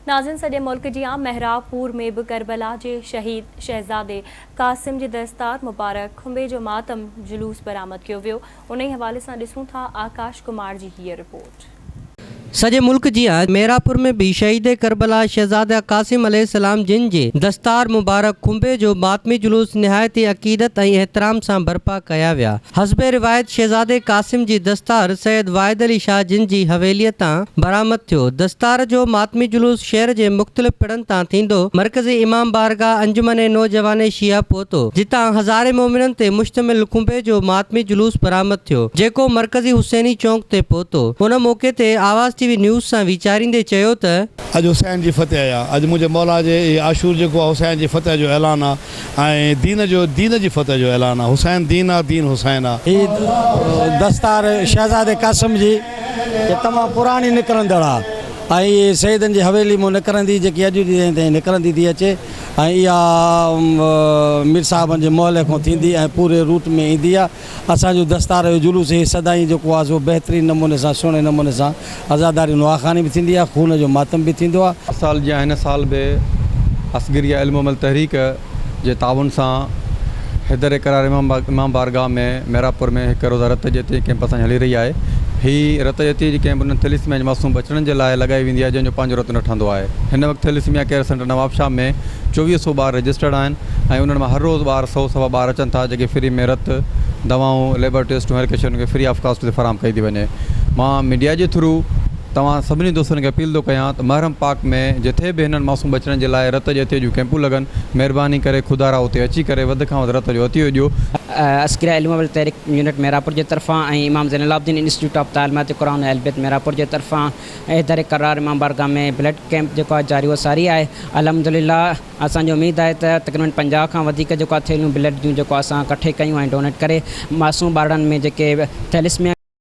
नाज़िन सॼे मुल्क जी मेहराबपुर में भी करबला के शहीद शहजादे कासिम जी दस्तार मुबारक खुंबे जो मातम जुलूस बरामद किया वियो। उन हवाले से ॾिसूं था आकाश कुमार की हीअ रिपोर्ट। सॼे मुल्क जी मेहरापुर में भी शहीद करबला शहजादा कासिम अलैहिस्सलाम जिन जे दस्तार मुबारक खुंबे जो मातमी जुलूस निहायत अक़ीदत और एहतराम से बर्पा कया विया। हस्बे रिवायत शहजादे कासिम जी दस्तार सैयद वाहिद अली शाह जिन जी हवेली बरामद थो। दस्तार जो मातमी जुलूस शहर के मुख्तलिफ पिड़न तां थींदो। मरकजी इमाम बारगाह अंजुमन नौजवान शिया पहुतो जितां हज़ारे मोमिनन ते मुश्तमिल खुंबे जो मातमी जुलूस बरामद थो जेको मरकजी हुसैनी चौक ते पहुतो। उन मौके ते आवाज़ टीवी न्यूज़ से विचारींदे चयो त अज हुसैन जी फतेह आहे। अज मुझे मौला जे आशूर जो हुसैन जी फतेह जो ऐलान आहे दीन जी फतेह जो ऐलान आहे। हुसैन दीन आहे, दीन हुसैन आहे। दस्तार शहजादे कासिम जी तमाम पुरानी निकरंदड़ आहे। सईदन जी हवेली में निकरंदी जी अज निकरंदी थी अचे। इहा मीर साहबन के मोहल्ले को थी पूरे रूट में ईंदी आहे। असो दस्तार जो जुलूस सदाई जो आहे बेहतरीन नमूने से सुहिणे नमूने से आज़ादारी नुआखानी भी थी, खून जो मातम भी थींदो आहे। साल जी हिन साल भी असगरिया इल्म अमल तहरीक के ताउन से हैदर करार इमाम बारगाह में मेहरापुर में एक रोज़ा रत जती कैंप हली रही है। ही रत जती कैंप उन थैलीसीमिया मासूम बचड़न के लिए लगाई वी है जो पांचो रत न ठंडो है। इन वक्त थैलीसीमिया केयर सेंटर नवाबशाह में 2400 ॿार रजिस्टर्ड हैं। उन्होंने हिर रोज़ ॿार 100 सवा ॿार अचन था जो फ्री में रत दवाऊं लेबर टेस्ट हर कुछ उनके फ्री ऑफ कास्ट फराम कई थी वने। मां मीडिया के थ्रू तव्हां सभी दोस्तों के अपील तो कयां तो महरम पाक में जिथे भी इन मासूम बचड़न के लिए रत जते जो कैंपू लगन मेहरबानी करे खुदारा उते अची करे वध खां वध रत जो अति ॾियो। अस्करिया इल्म अमल तहरीक यूनिट मेहरापुर के तरफा इमाम ज़ैनुलाब्दीन इंस्टीट्यूट ऑफ तालीमात कुरान अलबैत मेहरापुर के तरफा हैदर करार इमाम बारगाह में ब्लड कैंप जो जारी व सारी है। अल्हम्दुलिल्लाह असांजो उम्मीद है तो तकरीबन 50 खां वधीक जो थैलियूं ब्लड जो असां कट्ठे कयूं डोनेट करे मासूम ॿारनि में जेके थैलिस्मिया